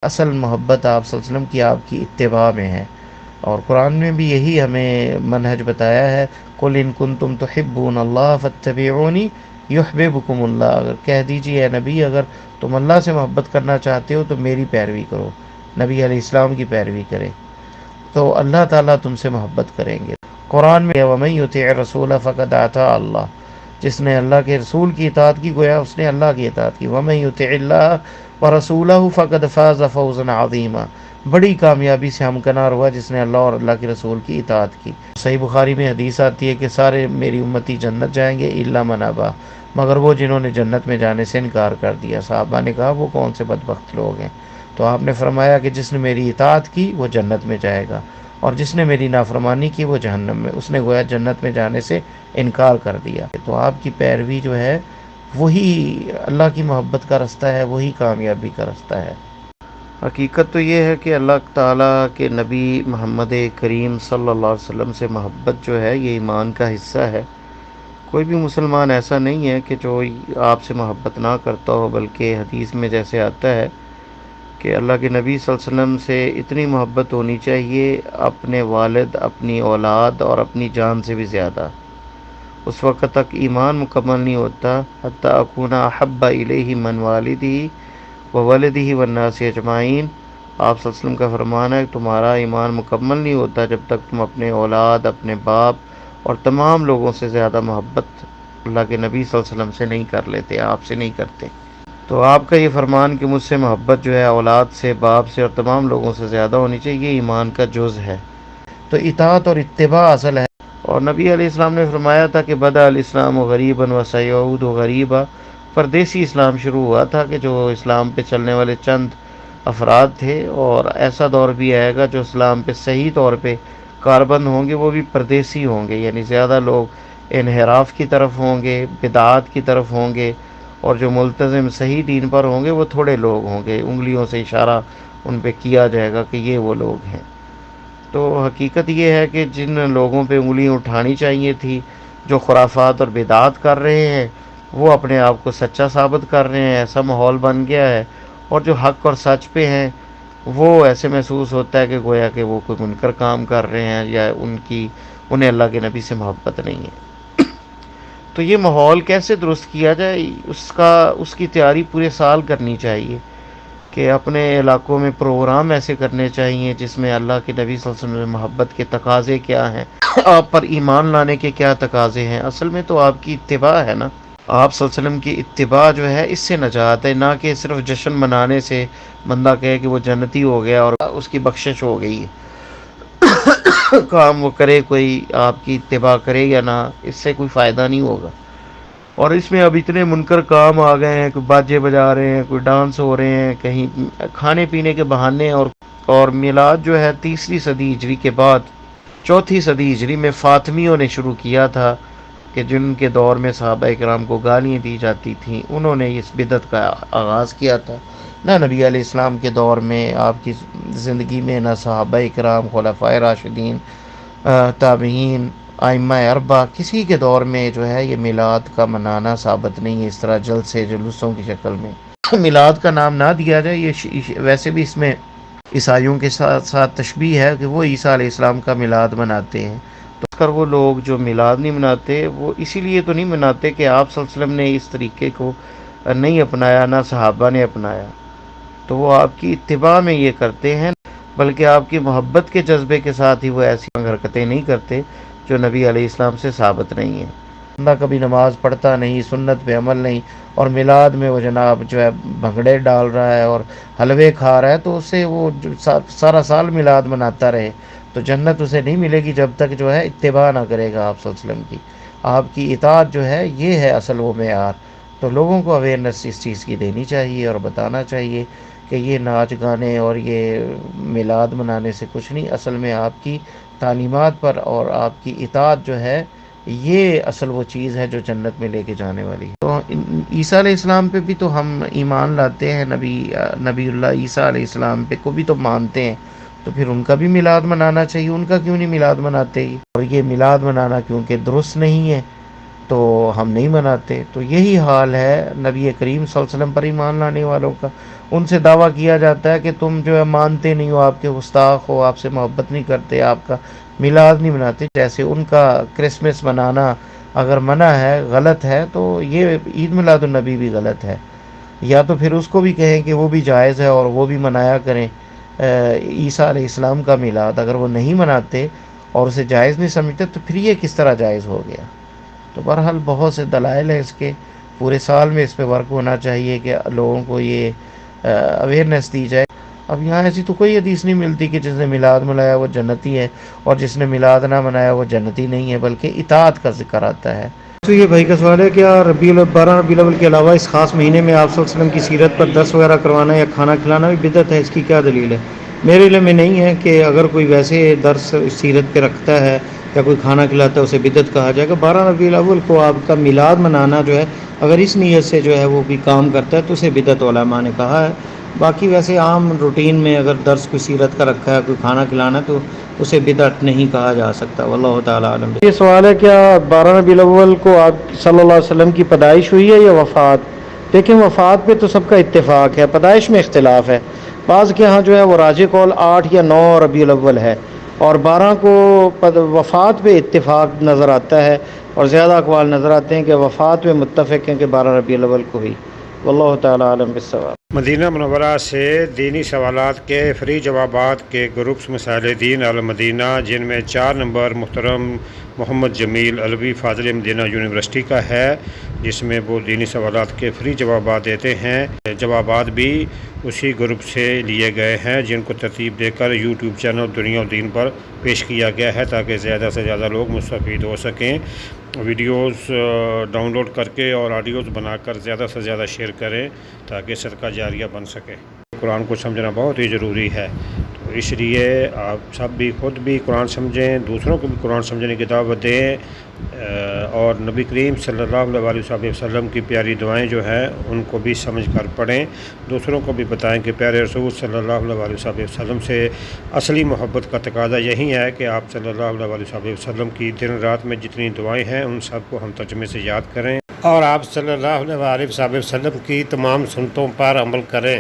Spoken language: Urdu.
اصل محبت آپ صلی اللہ علیہ وسلم کی آپ کی اتباع میں ہے، اور قرآن میں بھی یہی ہمیں منہج بتایا ہے، قُلْ إِن كُنتُمْ تُحِبُّونَ اللَّهَ فَاتَّبِعُونِي يُحْبِبْكُمُ اللَّهُ، اگر کہہ دیجیے اے نبی، اگر تم اللہ سے محبت کرنا چاہتے ہو تو میری پیروی کرو، نبی علیہ السلام کی پیروی کرے تو اللہ تعالیٰ تم سے محبت کریں گے۔ قرآن میں وَمَن يُطِعِ الرَّسُولَ فَقَدْ أَطَاعَ اللَّهَ، جس نے اللہ کے رسول کی اطاعت کی گویا اس نے اللہ کی اطاعت کی۔ وَمَن يُطِعِ اللَّهَ وَرَسُولَهُ فَقَدْ فَازَ فَوْزًا عَظِيمًا، بڑی کامیابی سے ہمکنار ہوا جس نے اللہ اور اللہ کے رسول کی اطاعت کی۔ صحیح بخاری میں حدیث آتی ہے کہ سارے میری امتی جنت جائیں گے الا من ابا، مگر وہ جنہوں نے جنت میں جانے سے انکار کر دیا۔ صحابہ نے کہا وہ کون سے بدبخت لوگ ہیں؟ تو آپ نے فرمایا کہ جس نے میری اطاعت کی وہ جنت میں جائے گا، اور جس نے میری نافرمانی کی وہ جہنم میں، اس نے گویا جنت میں جانے سے انکار کر دیا۔ تو آپ کی پیروی جو ہے وہی اللہ کی محبت کا رستہ ہے، وہی کامیابی کا رستہ ہے۔ حقیقت تو یہ ہے کہ اللہ تعالیٰ کے نبی محمد کریم صلی اللہ علیہ وسلم سے محبت جو ہے یہ ایمان کا حصہ ہے۔ کوئی بھی مسلمان ایسا نہیں ہے کہ جو آپ سے محبت نہ کرتا ہو، بلکہ حدیث میں جیسے آتا ہے کہ اللہ کے نبی صلی اللہ علیہ وسلم سے اتنی محبت ہونی چاہیے اپنے والد، اپنی اولاد اور اپنی جان سے بھی زیادہ۔ اس وقت تک ایمان مکمل نہیں ہوتا حتی اکون احب الیہ من والدہ وولدہ والناس اجمعین۔ آپ صلی اللہ علیہ وسلم کا فرمان ہے کہ تمہارا ایمان مکمل نہیں ہوتا جب تک تم اپنے اولاد، اپنے باپ اور تمام لوگوں سے زیادہ محبت اللہ کے نبی صلی اللہ علیہ وسلم سے نہیں کر لیتے، آپ سے نہیں کرتے۔ تو آپ کا یہ فرمان کہ مجھ سے محبت جو ہے اولاد سے، باپ سے اور تمام لوگوں سے زیادہ ہونی چاہیے، یہ ایمان کا جز ہے۔ تو اطاعت اور اتباع اصل ہے۔ اور نبی علیہ السلام نے فرمایا تھا کہ بدأ الاسلام غریبا وسیعود غریبا، پردیسی اسلام شروع ہوا تھا کہ جو اسلام پہ چلنے والے چند افراد تھے، اور ایسا دور بھی آئے گا جو اسلام پہ صحیح طور پہ کاربند ہوں گے وہ بھی پردیسی ہوں گے، یعنی زیادہ لوگ انحراف کی طرف ہوں گے، بدعات کی طرف ہوں گے، اور جو ملتزم صحیح دین پر ہوں گے وہ تھوڑے لوگ ہوں گے، انگلیوں سے اشارہ ان پہ کیا جائے گا کہ یہ وہ لوگ ہیں۔ تو حقیقت یہ ہے کہ جن لوگوں پہ انگلیاں اٹھانی چاہیے تھی، جو خرافات اور بدعات کر رہے ہیں، وہ اپنے آپ کو سچا ثابت کر رہے ہیں، ایسا ماحول بن گیا ہے، اور جو حق اور سچ پہ ہیں وہ ایسے محسوس ہوتا ہے کہ گویا کہ وہ کوئی منکر کام کر رہے ہیں، یا انہیں اللہ کے نبی سے محبت نہیں ہے۔ تو یہ ماحول کیسے درست کیا جائے، اس کی تیاری پورے سال کرنی چاہیے کہ اپنے علاقوں میں پروگرام ایسے کرنے چاہیے جس میں اللہ کے نبی صلی اللہ علیہ وسلم محبت کے تقاضے کیا ہیں، آپ پر ایمان لانے کے کیا تقاضے ہیں۔ اصل میں تو آپ کی اتباع ہے نا، آپ صلی اللہ علیہ وسلم کی اتباع جو ہے اس سے نجات ہے، نہ کہ صرف جشن منانے سے بندہ کہے کہ وہ جنتی ہو گیا اور اس کی بخشش ہو گئی ہے۔ کام وہ کرے، کوئی آپ کی اتباع کرے یا نہ، اس سے کوئی فائدہ نہیں ہوگا۔ اور اس میں اب اتنے منکر کام آ گئے ہیں، کوئی باجے بجا رہے ہیں، کوئی ڈانس ہو رہے ہیں، کہیں کھانے پینے کے بہانے، اور میلاد جو ہے 3 صدی ہجری کے بعد 4 صدی ہجری میں فاطمیوں نے شروع کیا تھا، کہ جن کے دور میں صحابہ کرام کو گالیاں دی جاتی تھیں، انہوں نے اس بدعت کا آغاز کیا تھا۔ نہ نبی علیہ السلام کے دور میں، آپ کی زندگی میں، نہ صحابہ کرام، خلفائے راشدین، تابعین، ائمہ اربعہ، کسی کے دور میں جو ہے یہ میلاد کا منانا ثابت نہیں ہے اس طرح جلسے جلوسوں کی شکل میں۔ میلاد کا نام نہ دیا جائے، یہ ویسے بھی اس میں عیسائیوں کے ساتھ ساتھ تشبیہ ہے کہ وہ عیسیٰ علیہ السلام کا میلاد مناتے ہیں۔ تو اگر وہ لوگ جو میلاد نہیں مناتے، وہ اسی لیے تو نہیں مناتے کہ آپ صلی اللہ علیہ وسلم نے اس طریقے کو نہیں اپنایا، نہ صحابہ نے اپنایا، تو وہ آپ کی اتباع میں یہ کرتے ہیں، بلکہ آپ کی محبت کے جذبے کے ساتھ ہی وہ ایسی حرکتیں نہیں کرتے جو نبی علیہ السلام سے ثابت نہیں ہیں۔ بندہ کبھی نماز پڑھتا نہیں، سنت پہ عمل نہیں، اور میلاد میں وہ جناب جو ہے بھنگڑے ڈال رہا ہے اور حلوے کھا رہا ہے، تو اسے وہ سارا سال میلاد مناتا رہے تو جنت اسے نہیں ملے گی جب تک جو ہے اتباع نہ کرے گا آپ صلی اللہ علیہ وسلم کی۔ آپ کی اطاعت جو ہے یہ ہے اصل وہ معیار۔ تو لوگوں کو اویئرنیس اس چیز کی دینی چاہیے اور بتانا چاہیے کہ یہ ناچ گانے اور یہ میلاد منانے سے کچھ نہیں، اصل میں آپ کی تعلیمات پر اور آپ کی اطاعت جو ہے یہ اصل وہ چیز ہے جو جنت میں لے کے جانے والی ہے۔ تو عیسیٰ علیہ السلام پہ بھی تو ہم ایمان لاتے ہیں، نبی اللہ عیسیٰ علیہ السلام پہ کو بھی تو مانتے ہیں، تو پھر ان کا بھی میلاد منانا چاہیے، ان کا کیوں نہیں میلاد مناتے ہی؟ اور یہ میلاد منانا کیونکہ درست نہیں ہے، تو ہم نہیں مناتے۔ تو یہی حال ہے نبی کریم صلی اللہ علیہ وسلم پر ایمان لانے والوں کا۔ ان سے دعویٰ کیا جاتا ہے کہ تم جو ہے مانتے نہیں ہو، آپ کے گستاخ ہو، آپ سے محبت نہیں کرتے، آپ کا میلاد نہیں مناتے۔ جیسے ان کا کرسمس منانا اگر منع ہے، غلط ہے، تو یہ عید میلاد النبی بھی غلط ہے۔ یا تو پھر اس کو بھی کہیں کہ وہ بھی جائز ہے اور وہ بھی منایا کریں عیسیٰ علیہ السلام کا میلاد۔ اگر وہ نہیں مناتے اور اسے جائز نہیں سمجھتے تو پھر یہ کس طرح جائز ہو گیا؟ تو بہرحال بہت سے دلائل ہیں اس کے، پورے سال میں اس پہ ورک ہونا چاہیے کہ لوگوں کو یہ اویئرنیس دی جائے۔ اب یہاں ایسی تو کوئی حدیث نہیں ملتی کہ جس نے میلاد منایا وہ جنتی ہے اور جس نے میلاد نہ منایا وہ جنتی نہیں ہے، بلکہ اطاعت کا ذکر آتا ہے۔ تو یہ بھائی کا سوال ہے، کیا 12 ربیع الاول کے علاوہ اس خاص مہینے میں آپ صلی اللہ علیہ وسلم کی سیرت پر درس وغیرہ کروانا یا کھانا کھلانا بھی بدعت ہے؟ اس کی کیا دلیل ہے؟ میرے علم میں نہیں ہے کہ اگر کوئی ویسے درس سیرت پہ رکھتا ہے یا کوئی کھانا کھلاتا ہے اسے بدعت کہا جائے گا۔ 12 ربیع الاول کو آپ کا میلاد منانا جو ہے، اگر اس نیت سے جو ہے وہ بھی کام کرتا ہے تو اسے بدعت علماء نے کہا ہے۔ باقی ویسے عام روٹین میں اگر درس کوئی سیرت کا رکھا ہے، کوئی کھانا کھلانا، تو اسے بدعت نہیں کہا جا سکتا۔ واللہ تعالیٰ عالم۔ یہ سوال ہے، کیا 12 ربیع الاول کو آپ صلی اللہ علیہ وسلم کی پیدائش ہوئی ہے یا وفات؟ لیکن وفات پہ تو سب کا اتفاق ہے، پیدائش میں اختلاف ہے۔ بعض کے ہاں جو ہے وہ راجح قول 8 یا 9 ربیع الاول ہے، اور 12 کو وفات پہ اتفاق نظر آتا ہے، اور زیادہ اقوال نظر آتے ہیں کہ وفات پہ متفق ہیں کہ 12 ربیع الاول کو ہوئی۔ واللہ تعالیٰ عالم بالصواب۔ مدینہ منورہ سے دینی سوالات کے فری جوابات کے گروپس مسائل دین المدینہ، جن میں 4 نمبر محترم محمد جمیل علوی فاضل مدینہ یونیورسٹی کا ہے، جس میں وہ دینی سوالات کے فری جوابات دیتے ہیں۔ جوابات بھی اسی گروپ سے لیے گئے ہیں، جن کو ترتیب دے کر یوٹیوب چینل دنیا و دین پر پیش کیا گیا ہے تاکہ زیادہ سے زیادہ لوگ مستفید ہو سکیں۔ ویڈیوز ڈاؤن لوڈ کر کے اور آڈیوز بنا کر زیادہ سے زیادہ شیئر کریں تاکہ صدقہ جاریہ بن سکے۔ قرآن کو سمجھنا بہت ہی ضروری ہے، تو اس لیے آپ سب بھی خود بھی قرآن سمجھیں، دوسروں کو بھی قرآن سمجھنے کی دعوت دیں، اور نبی کریم صلی اللہ علیہ وسلم کی پیاری دعائیں جو ہیں ان کو بھی سمجھ کر پڑھیں، دوسروں کو بھی بتائیں کہ پیارے رسول صلی اللہ علیہ وسلم سے اصلی محبت کا تقاضا یہی ہے کہ آپ صلی اللہ علیہ وسلم کی دن رات میں جتنی دعائیں ہیں ان سب کو ہم ترجمے سے یاد کریں، اور آپ صلی اللہ علیہ وسلم کی تمام سنتوں پر عمل کریں۔